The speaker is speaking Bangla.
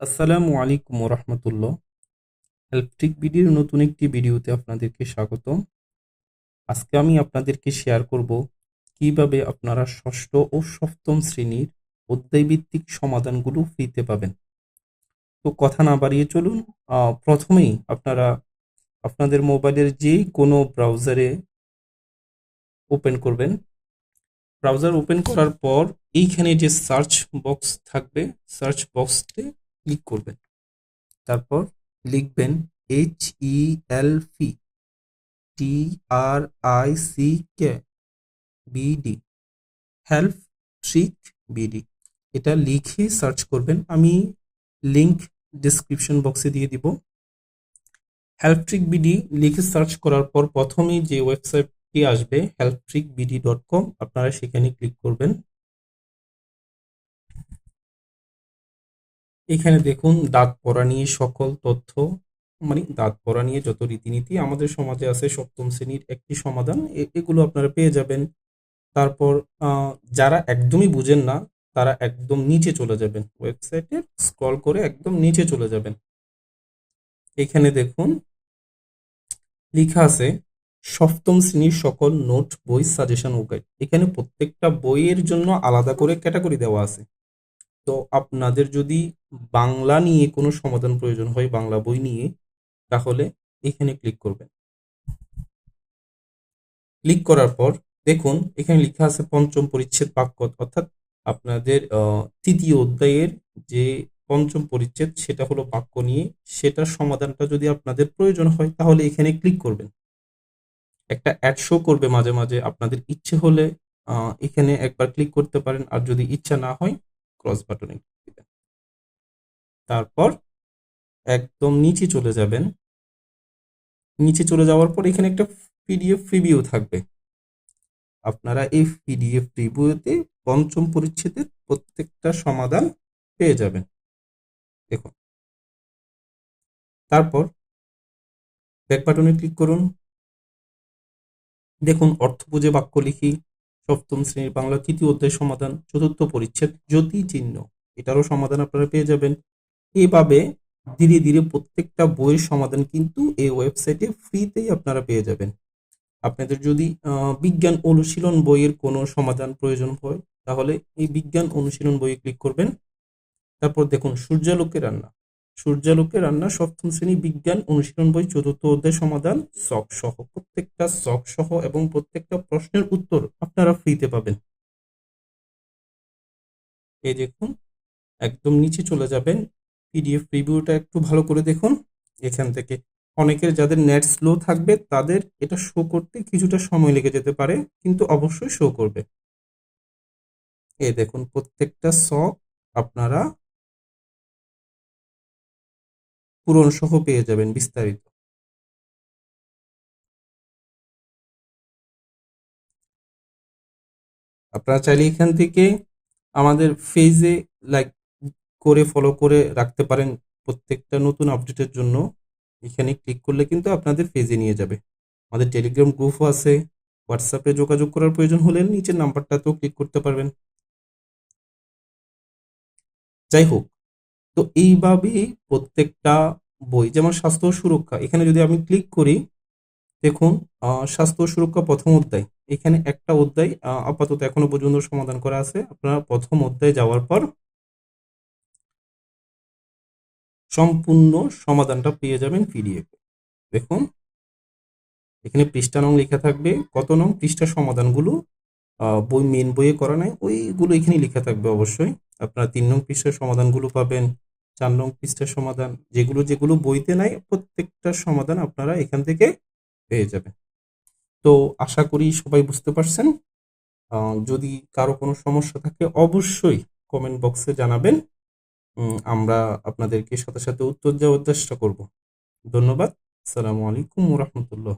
আসসালামু আলাইকুম রহমতুল্লাহ। হেল্পট্রিক বিডির নতুন একটি ভিডিওতে আপনাদেরকে স্বাগত। আজকে আমি আপনাদেরকে শেয়ার করব কিভাবে আপনারা ষষ্ঠ ও সপ্তম শ্রেণীর অধ্যায়ভিত্তিক সমাধানগুলো ফ্রিতে পাবেন। তো কথা না বাড়িয়ে চলুন প্রথমেই আপনারা আপনাদের মোবাইলের যে কোনো ব্রাউজারে ওপেন করবেন। ব্রাউজার ওপেন করার পর এইখানে যে সার্চ বক্স থাকবে, সার্চ বক্সতে ক্লিক করবেন। তারপর লিখবেন HELP TRICK BD help trick BD, এটা লিখে সার্চ করবেন। আমি লিংক ডিসক্রিপশন বক্সে দিয়ে দিব। হেল্পট্রিক বিডি লিখে সার্চ করার পর প্রথমেই যে ওয়েবসাইটটি আসবে helptrickbd.com, আপনারা সেখানে ক্লিক করবেন। এখানে দেখুন দাঁত পড়া নিয়ে সকল তথ্য, মানে দাঁত পড়া নিয়ে যত রীতিনীতি আমাদের সমাজে আছে সপ্তম শ্রেণীর একটি সমাধান, এগুলো আপনারা পেয়ে যাবেন। তারপর যারা একদমই বুঝেন না তারা একদম নিচে চলে যাবেন, ওয়েবসাইটের স্ক্রল করে একদম নিচে চলে যাবেন। এখানে দেখুন লেখা আছে সপ্তম শ্রেণীর সকল নোট, বই, সাজেশন ও গাইড। এখানে প্রত্যেকটা বইয়ের জন্য আলাদা করে ক্যাটাগরি দেওয়া আছে। তো আপনাদের যদি বাংলা নিয়ে কোনো সমাধান প্রয়োজন হয়, বাংলা বই নিয়ে, তাহলে এখানে ক্লিক করবেন। ক্লিক করার পর দেখুন এখানে লেখা আছে পঞ্চম পরিচ্ছেদ বাক্য, অর্থাৎ আপনাদের তৃতীয় অধ্যায়ের যে পঞ্চম পরিচ্ছেদ সেটা হলো বাক্য নিয়ে, সেটার সমাধানটা যদি আপনাদের প্রয়োজন হয় তাহলে এখানে ক্লিক করবেন। একটা অ্যাড শো করবে মাঝে মাঝে, আপনাদের ইচ্ছে হলে এখানে একবার ক্লিক করতে পারেন, আর যদি ইচ্ছা না হয় ক্রস বাটনে ক্লিক দিবেন। তারপর একদম নিচে চলে যাবেন। নিচে চলে যাওয়ার পর এখানে একটা পিডিএফ প্রিভিউ থাকবে। আপনারা এই পিডিএফ প্রিভিউতে পঞ্চম পরিচ্ছেদের প্রত্যেকটা সমাধান পেয়ে যাবেন। দেখুন, তারপর ব্যাক বাটনে ক্লিক করুন। দেখুন অর্থ বুঝে বাক্য লিখি, সপ্তম শ্রেণীর বাংলা তৃতীয় অধ্যায় সমাধান, চতুর্থ পরিচ্ছেদ জ্যোতি চিহ্ন, এটারও সমাধান আপনারা পেয়ে যাবেন। এভাবে ধীরে ধীরে প্রত্যেকটা বইয়ের সমাধান কিন্তু এই ওয়েবসাইটে ফ্রিতেই আপনারা পেয়ে যাবেন। আপনাদের যদি বিজ্ঞান অনুশীলন বইয়ের কোনো সমাধান প্রয়োজন হয় তাহলে এই বিজ্ঞান অনুশীলন বইয়ে ক্লিক করবেন। তারপর দেখুন সূর্যালোকে রান্না, সূর্যালোকে রান্না সপ্তম শ্রেণী বিজ্ঞান অনুশীলন বই চতুর্থ অধ্যায় সমাধান শখ সহ, প্রত্যেকটা শখ সহ এবং প্রত্যেকটা প্রশ্নের উত্তর আপনারা ফ্রিতে পাবেন। এই দেখুন একদম নিচে চলে যাবেন, পিডিএফ রিভিউটা একটু ভালো করে দেখুন। এখান থেকে অনেকের যাদের নেট স্লো থাকবে তাদের এটা শো করতে কিছুটা সময় লেগে যেতে পারে, কিন্তু অবশ্যই শো করবে। এই দেখুন প্রত্যেকটা শখ আপনারা পূরণ সহ পেয়ে যাবেন বিস্তারিত। আপনারা চাইলে এখান থেকে আমাদের পেজে লাইক করে ফলো করে রাখতে পারেন প্রত্যেকটা নতুন আপডেটের জন্য। এখানে ক্লিক করলে কিন্তু আপনাদের পেজে নিয়ে যাবে। আমাদের টেলিগ্রাম গ্রুপও আছে, হোয়াটসঅ্যাপে যোগাযোগ করার প্রয়োজন হলে নিচের নাম্বারটাতেও ক্লিক করতে পারবেন। যাই হোক, তো এইভাবে প্রত্যেকটা বই, যেমন স্বাস্থ্য ও সুরক্ষা, এখানে যদি আমি ক্লিক করি দেখুন স্বাস্থ্য ও সুরক্ষা প্রথম অধ্যায়, এখানে একটা অধ্যায় আপাতত এখনো পর্যন্ত সমাধান করা আছে। আপনারা প্রথম অধ্যায়ে যাওয়ার পর সম্পূর্ণ সমাধানটা পেয়ে যাবেন পিডিএফ। দেখুন এখানে পৃষ্ঠা নং লেখা থাকবে, কত নং পৃষ্ঠার সমাধানগুলো বই মেন বইয়ে করা নাই ওইগুলো এখানে লেখা থাকবে। অবশ্যই আপনারা 3 নং পৃষ্ঠার সমাধানগুলো পাবেন, 4 নং পৃষ্ঠার সমাধান, যেগুলো যেগুলো বইতে নাই প্রত্যেকটা সমাধান আপনারা এখান থেকে পেয়ে যাবেন। তো আশা করি সবাই বুঝতে পারছেন। যদি কারো কোনো সমস্যা থাকে অবশ্যই কমেন্ট বক্সে জানাবেন, আমরা আপনাদেরকে সাথে সাথে উত্তর দেওয়ার চেষ্টা করব। ধন্যবাদ। আসসালামু আলাইকুম ওয়া রাহমাতুল্লাহ।